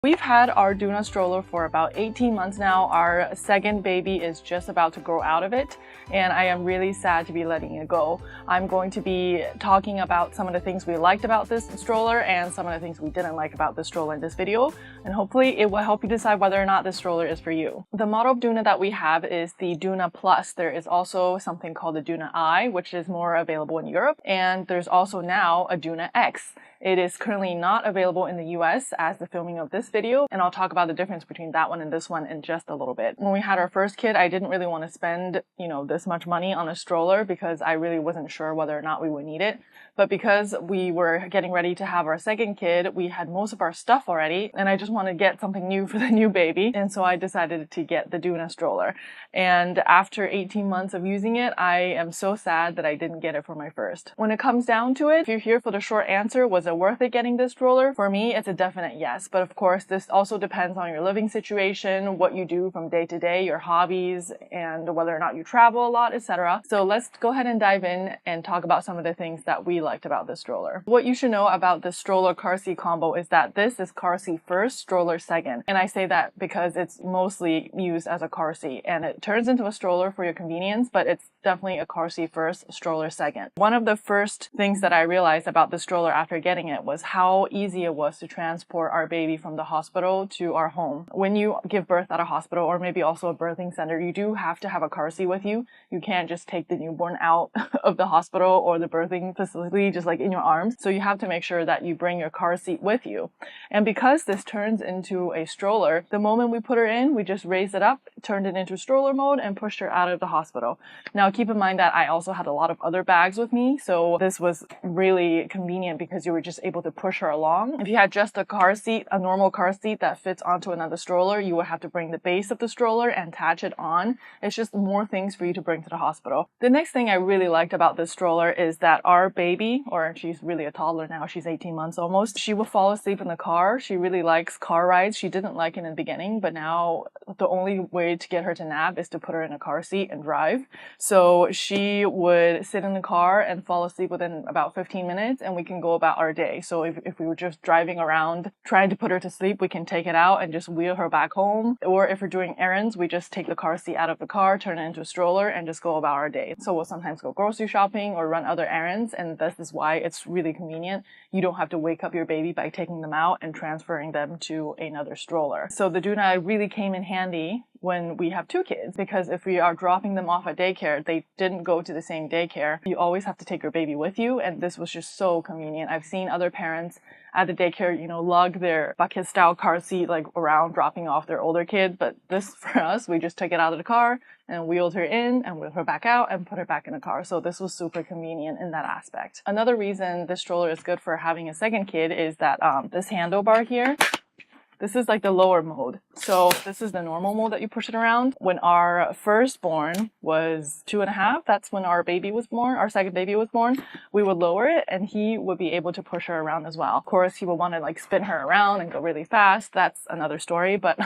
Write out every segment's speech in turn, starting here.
We've had our Doona stroller for about 18 months now. Our second baby is just about to grow out of it, and I am really sad to be letting it go. I'm going to be talking about some of the things we liked about this stroller and some of the things we didn't like about this stroller in this video, and hopefully it will help you decide whether or not this stroller is for you. The model of Doona that we have is the Doona Plus. There is also something called the Doona I, which is more available in Europe, and there's also now a Doona X. It is currently not available in the US as the filming of this video, and I'll talk about the difference between that one and this one in just a little bit. When we had our first kid, I didn't really want to spend, this much money on a stroller because I really wasn't sure whether or not we would need it. But because we were getting ready to have our second kid, we had most of our stuff already, and I just wanted to get something new for the new baby, and so I decided to get the Doona stroller. And after 18 months of using it, I am so sad that I didn't get it for my first. When it comes down to it, if you're here for the short answer, was it worth it getting this stroller? For me, it's a definite yes. But of course, this also depends on your living situation, what you do from day to day, your hobbies, and whether or not you travel a lot, etc. So let's go ahead and dive in and talk about some of the things that we liked about this stroller. What you should know about the stroller car seat combo is that this is car seat first, stroller second. And I say that because it's mostly used as a car seat, and it turns into a stroller for your convenience, but it's definitely a car seat first, stroller second. One of the first things that I realized about the stroller after getting it was how easy it was to transport our baby from the hospital to our home. When you give birth at a hospital or maybe also a birthing center, you do have to have a car seat with you. You can't just take the newborn out of the hospital or the birthing facility just like in your arms. So you have to make sure that you bring your car seat with you. And because this turns into a stroller, the moment we put her in, we just raised it up, turned it into stroller mode, and pushed her out of the hospital. Now keep in mind that I also had a lot of other bags with me, so this was really convenient because you were just able to push her along. If you had just a car seat, a normal car seat that fits onto another stroller, you would have to bring the base of the stroller and attach it on. It's just more things for you to bring to the hospital. The next thing I really liked about this stroller is that our baby, or she's really a toddler now, she's 18 months almost, she will fall asleep in the car. She really likes car rides. She didn't like it in the beginning, but now the only way to get her to nap is to put her in a car seat and drive. So she would sit in the car and fall asleep within about 15 minutes, and we can go about our day. So if we were just driving around trying to put her to sleep, we can take it out and just wheel her back home. Or if we're doing errands, we just take the car seat out of the car, turn it into a stroller, and just go about our day. So we'll sometimes go grocery shopping or run other errands, and this is why it's really convenient. You don't have to wake up your baby by taking them out and transferring them to another stroller. So the Doona really came in handy when we have two kids, because if we are dropping them off at daycare, they didn't go to the same daycare. You always have to take your baby with you, and this was just so convenient. I've seen other parents at the daycare, lug their bucket style car seat like around dropping off their older kid, but this for us, we just took it out of the car and wheeled her in and wheeled her back out and put her back in the car. So this was super convenient in that aspect. Another reason this stroller is good for having a second kid is that this handlebar here, this is like the lower mode. So this is the normal mode that you push it around. When our firstborn was 2.5, that's when our baby was born, our second baby was born, we would lower it and he would be able to push her around as well. Of course, he would want to like spin her around and go really fast. That's another story, but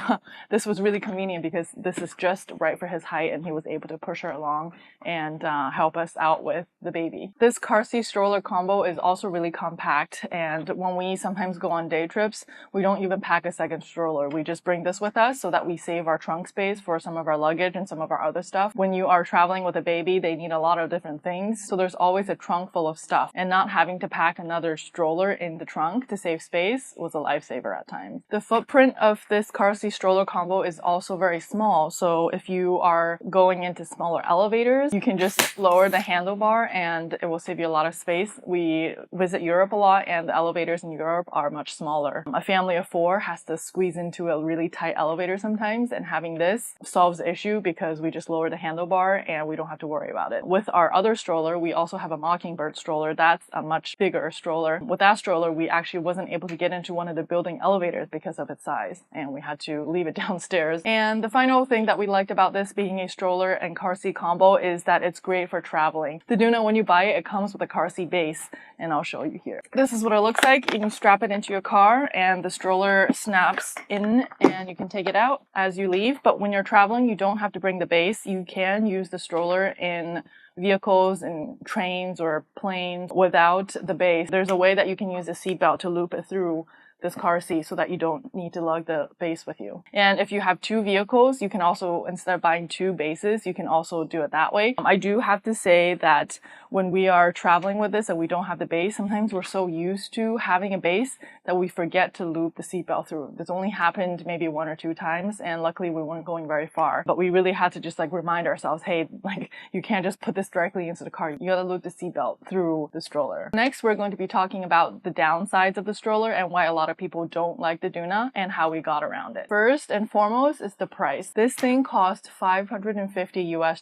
this was really convenient because this is just right for his height, and he was able to push her along and help us out with the baby. This car seat stroller combo is also really compact, and when we sometimes go on day trips, we don't even pack a second stroller. We just bring this with us so that we save our trunk space for some of our luggage and some of our other stuff. When you are traveling with a baby, they need a lot of different things, so there's always a trunk full of stuff, and not having to pack another stroller in the trunk to save space was a lifesaver at times. The footprint of this car seat stroller combo is also very small, so if you are going into smaller elevators, you can just lower the handlebar and it will save you a lot of space. We visit Europe a lot, and the elevators in Europe are much smaller. A family of 4 has to squeeze into a really tight elevator sometimes, and having this solves the issue because we just lower the handlebar and we don't have to worry about it. With our other stroller, we also have a Mockingbird stroller. That's a much bigger stroller. With that stroller, we actually wasn't able to get into one of the building elevators because of its size, and we had to leave it downstairs. And the final thing that we liked about this being a stroller and car seat combo is that it's great for traveling. The Doona, when you buy it, it comes with a car seat base, and I'll show you here. This is what it looks like. You can strap it into your car and the stroller snaps in and you can take it out as you leave. But when you're traveling, you don't have to bring the base. You can use the stroller in vehicles and trains or planes without the base. There's a way that you can use a seatbelt to loop it through this car seat so that you don't need to lug the base with you. And if you have two vehicles, you can also, instead of buying two bases, you can also do it that way. I do have to say that when we are traveling with this and we don't have the base, sometimes we're so used to having a base that we forget to loop the seatbelt through. This only happened maybe 1 or 2 times, and luckily we weren't going very far. But we really had to just like remind ourselves, hey, like you can't just put this directly into the car. You gotta loop the seatbelt through the stroller. Next, we're going to be talking about the downsides of the stroller and why a lot of people don't like the Doona and how we got around it. First and foremost is the price. This thing cost $550 US.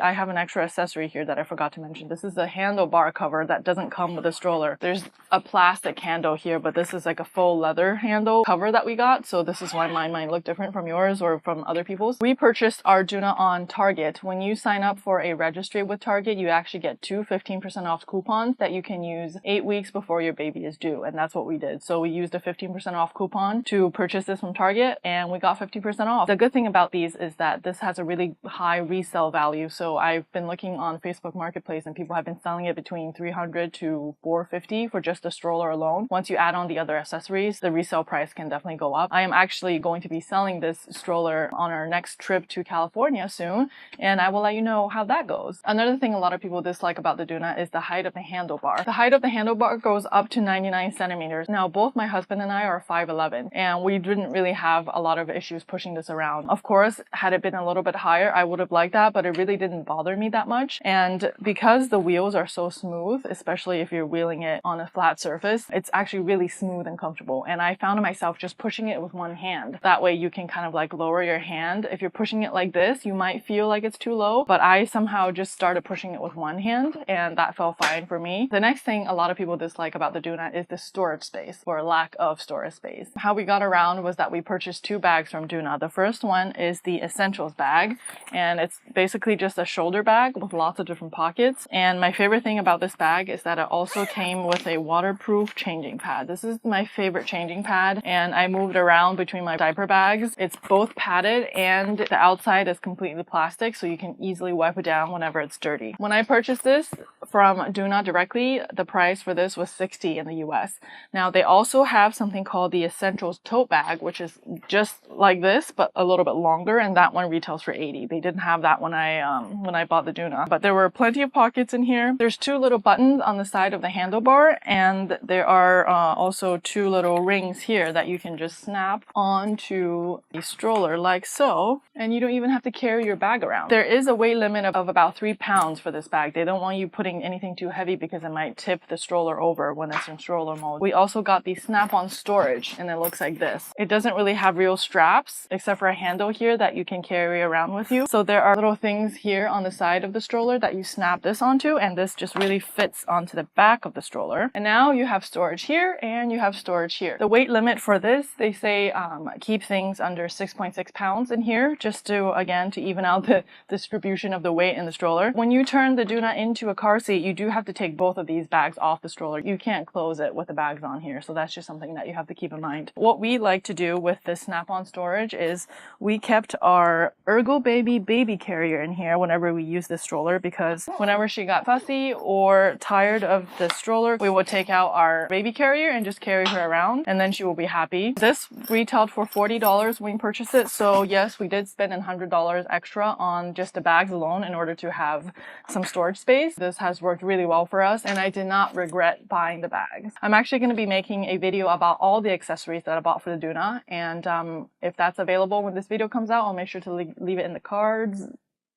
I have an extra accessory here that I forgot to mention. This is a handlebar cover that doesn't come with the stroller. There's a plastic handle here, but this is like a faux leather handle cover that we got, so this is why mine might look different from yours or from other people's. We purchased our Doona on Target. When you sign up for a registry with Target, you actually get 2 15% off coupons that you can use 8 weeks before your baby is due, and that's what we did. So we used a 15% off coupon to purchase this from Target, and we got 50% off. The good thing about these is that this has a really high resale value. So I've been looking on Facebook Marketplace and people have been selling it between $300 to $450 for just the stroller alone. Once you add on the other accessories, the resale price can definitely go up. I am actually going to be selling this stroller on our next trip to California soon, and I will let you know how that goes. Another thing a lot of people dislike about the Doona is the height of the handlebar. The height of the handlebar goes up to 99 centimeters. Now, both my husband and I are 5'11", and we didn't really have a lot of issues pushing this around. Of course, had it been a little bit higher, I would have liked that, but it really didn't bother me that much. And because the wheels are so smooth, especially if you're wheeling it on a flat surface, it's actually really smooth and comfortable. And I found myself just pushing it with one hand. That way you can kind of like lower your hand. If you're pushing it like this, you might feel like it's too low, but I somehow just started pushing it with one hand and that felt fine for me. The next thing a lot of people dislike about the Doona is the storage space, or lack of storage space. How we got around was that we purchased 2 bags from Doona. The first one is the Essentials bag, and it's basically just a shoulder bag with lots of different pockets. And my favorite thing about this bag is that it also came with a waterproof changing pad. This is my favorite changing pad, and I moved around between my diaper bags. It's both padded and the outside is completely plastic, so you can easily wipe it down whenever it's dirty. When I purchased this from Doona directly, the price for this was $60 in the US. Now they also have something called the Essentials tote bag, which is just like this but a little bit longer, and that one retails for $80. They didn't have that when I bought the Doona, but there were plenty of pockets in here. There's 2 little buttons on the side of the handlebar, and there are also 2 little rings here that you can just snap onto the stroller like so, and you don't even have to carry your bag around. There is a weight limit of about 3 pounds for this bag. They don't want you putting anything too heavy because it might tip the stroller over when it's in stroller mode. We also got the snap-on storage, and it looks like this. It doesn't really have real straps except for a handle here that you can carry around with you. So there are little things here on the side of the stroller that you snap this onto, and this just really fits onto the back of the stroller. And now you have storage here and you have storage here. The weight limit for this, they say keep things under 6.6 pounds in here, just to, again, to even out the distribution of the weight in the stroller. When you turn the Doona into a car seat, you do have to take both of these bags off the stroller. You can't close it with the bags on here, so that's just something that you have to keep in mind. What we like to do with this snap-on storage is we kept our Ergo baby carrier in here whenever we use this stroller, because whenever she got fussy or tired of the stroller, we would take out our baby carrier and just carry her around, and then she will be happy. This retailed for $40 when we purchased it, so yes, we did spend $100 extra on just the bags alone in order to have some storage space. This has worked really well for us, and I did not regret buying the bags. I'm actually going to be making a video about all the accessories that I bought for the Doona, and if that's available when this video comes out, I'll make sure to leave it in the cards.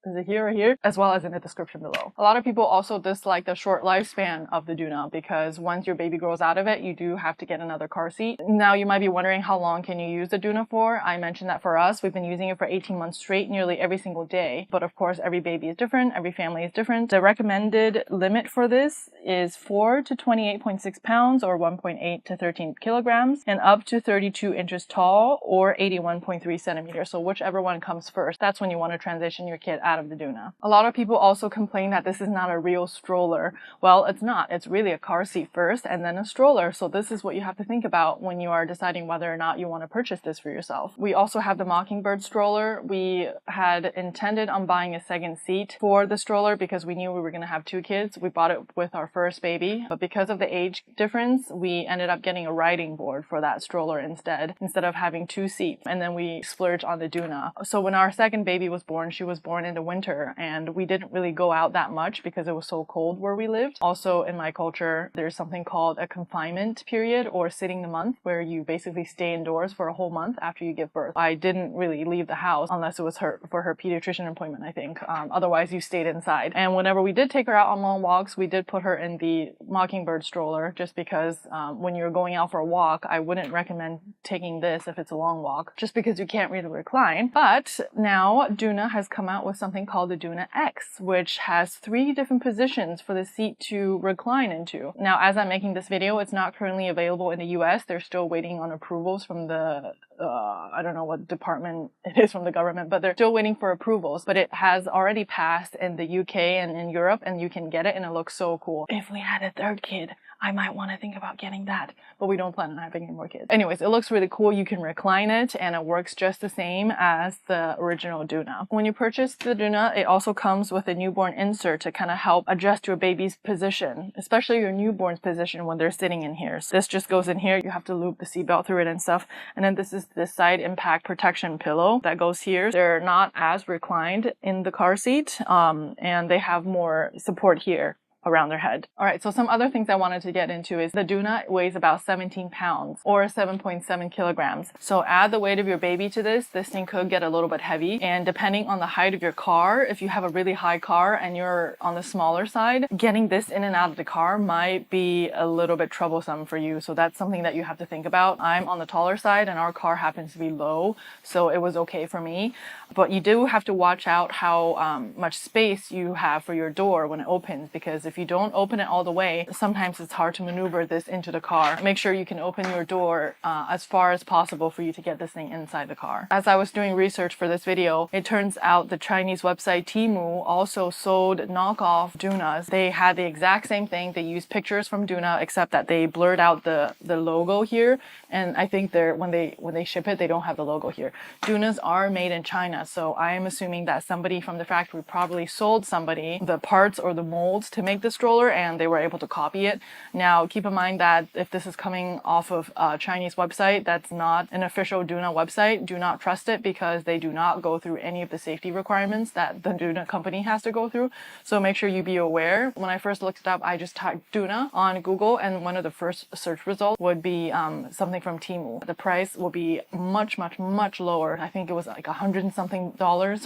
Is it here or here? As well as in the description below. A lot of people also dislike the short lifespan of the Doona because once your baby grows out of it, you do have to get another car seat. Now you might be wondering, how long can you use the Doona for? I mentioned that for us, we've been using it for 18 months straight, nearly every single day. But of course, every baby is different, every family is different. The recommended limit for this is 4 to 28.6 pounds or 1.8 to 13 kilograms and up to 32 inches tall or 81.3 centimeters. So whichever one comes first, that's when you want to transition your kid out of the Doona. A lot of people also complain that this is not a real stroller. Well, it's not. It's really a car seat first and then a stroller. So this is what you have to think about when you are deciding whether or not you want to purchase this for yourself. We also have the Mockingbird stroller. We had intended on buying a second seat for the stroller because we knew we were going to have 2 kids. We bought it with our first baby, but because of the age difference, we ended up getting a riding board for that stroller instead of having 2 seats. And then we splurged on the Doona. So when our second baby was born, she was born in the winter, and we didn't really go out that much because it was so cold where we lived. Also, in my culture, there's something called a confinement period or sitting the month, where you basically stay indoors for a whole month after you give birth. I didn't really leave the house unless it was for her pediatrician appointment, I think. Otherwise, you stayed inside. And whenever we did take her out on long walks, we did put her in the Mockingbird stroller just because when you're going out for a walk, I wouldn't recommend taking this if it's a long walk, just because you can't really recline. But now Doona has come out with something called the Doona X, which has 3 different positions for the seat to recline into. Now, as I'm making this video, it's not currently available in the US. They're still waiting on approvals from the I don't know what department it is from the government, but they're still waiting for approvals. But it has already passed in the UK and in Europe, and you can get it, and it looks so cool. If we had a 3rd kid, I might want to think about getting that, but we don't plan on having any more kids. Anyways, it looks really cool. You can recline it, and it works just the same as the original Doona. When you purchase the Doona, it also comes with a newborn insert to kind of help adjust your baby's position, especially your newborn's position when they're sitting in here. So this just goes in here. You have to loop the seatbelt through it and stuff. And then this is the side impact protection pillow that goes here. They're not as reclined in the car seat, and they have more support here around their head. All right, so some other things I wanted to get into is the Doona weighs about 17 pounds or 7.7 kilograms. So add the weight of your baby to this thing could get a little bit heavy. And depending on the height of your car, if you have a really high car and you're on the smaller side, getting this in and out of the car might be a little bit troublesome for you. So that's something that you have to think about. I'm on the taller side and our car happens to be low, so it was okay for me. But you do have to watch out how much space you have for your door when it opens, because if you don't open it all the way, sometimes it's hard to maneuver this into the car. Make sure you can open your door as far as possible for you to get this thing inside the car. As I was doing research for this video, it turns out the Chinese website Temu also sold knockoff Doonas. They had the exact same thing. They used pictures from Doona, except that they blurred out the logo here. And I think when they ship it, they don't have the logo here. Doonas are made in China, so I am assuming that somebody from the factory probably sold somebody the parts or the molds to make the stroller, and they were able to copy it. Now, keep in mind that if this is coming off of a Chinese website, that's not an official Doona website. Do not trust it because they do not go through any of the safety requirements that the Doona company has to go through. So make sure you be aware. When I first looked it up, I just typed Doona on Google, and one of the first search results would be something from Temu. The price will be much, much, much lower. I think it was like $100 and something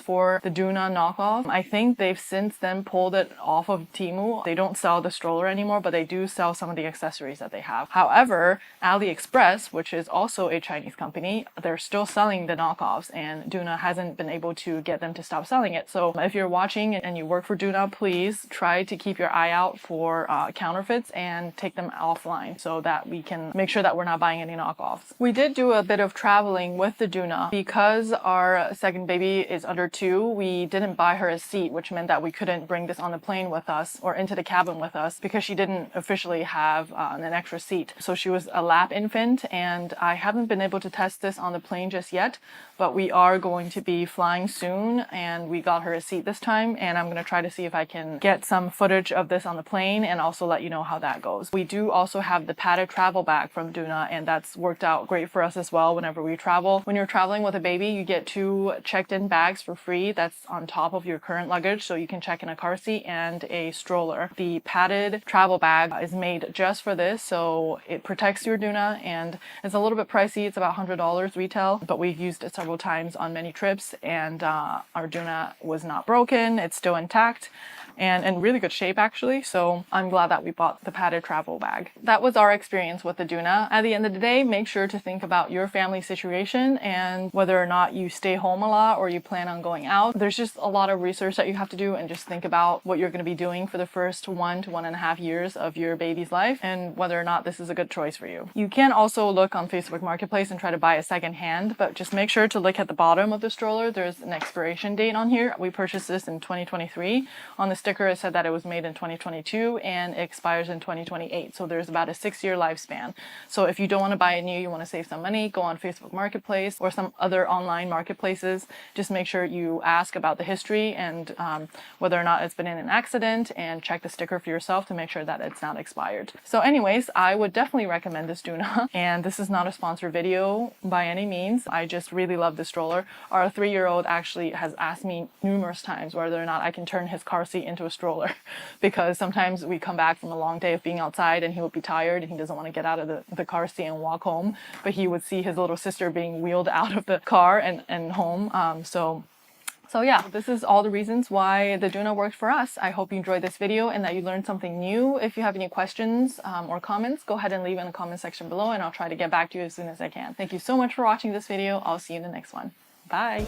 for the Doona knockoff. I think they've since then pulled it off of Temu. They don't sell the stroller anymore, but they do sell some of the accessories that they have. However, AliExpress, which is also a Chinese company, they're still selling the knockoffs, and Doona hasn't been able to get them to stop selling it. So if you're watching and you work for Doona, please try to keep your eye out for counterfeits and take them offline so that we can make sure that we're not buying any knockoffs. We did do a bit of traveling with the Doona. Because our second baby is under 2, we didn't buy her a seat, which meant that we couldn't bring this on the plane with us or into the cabin with us because she didn't officially have an extra seat. So she was a lap infant, and I haven't been able to test this on the plane just yet, but we are going to be flying soon, and we got her a seat this time, and I'm going to try to see if I can get some footage of this on the plane and also let you know how that goes. We do also have the padded travel bag from Doona, and that's worked out great for us as well whenever we travel. When you're traveling with a baby, you get 2 checked-in bags for free. That's on top of your current luggage, so you can check in a car seat and a stroller. The padded travel bag is made just for this, so it protects your Doona, and it's a little bit pricey. It's about $100 retail, but we've used it several times on many trips, and our Doona was not broken. It's still intact and in really good shape actually, so I'm glad that we bought the padded travel bag. That was our experience with the Doona. At the end of the day, make sure to think about your family situation and whether or not you stay home a lot or you plan on going out. There's just a lot of research that you have to do, and just think about what you're going to be doing for the first first 1 to 1.5 years of your baby's life and whether or not this is a good choice for you. You can also look on Facebook Marketplace and try to buy a second hand, but just make sure to look at the bottom of the stroller. There's an expiration date on here. We purchased this in 2023. On the sticker it said that it was made in 2022 and it expires in 2028. So there's about a 6-year lifespan. So if you don't want to buy it new, you want to save some money, go on Facebook Marketplace or some other online marketplaces. Just make sure you ask about the history and whether or not it's been in an accident, and check the sticker for yourself to make sure that it's not expired. So anyways, I would definitely recommend this Doona, and this is not a sponsored video by any means. I just really love this stroller. Our 3-year-old actually has asked me numerous times whether or not I can turn his car seat into a stroller because sometimes we come back from a long day of being outside and he would be tired and he doesn't want to get out of the car seat and walk home, but he would see his little sister being wheeled out of the car and home. So yeah, this is all the reasons why the Doona worked for us. I hope you enjoyed this video and that you learned something new. If you have any questions or comments, go ahead and leave in the comment section below and I'll try to get back to you as soon as I can. Thank you so much for watching this video. I'll see you in the next one. Bye!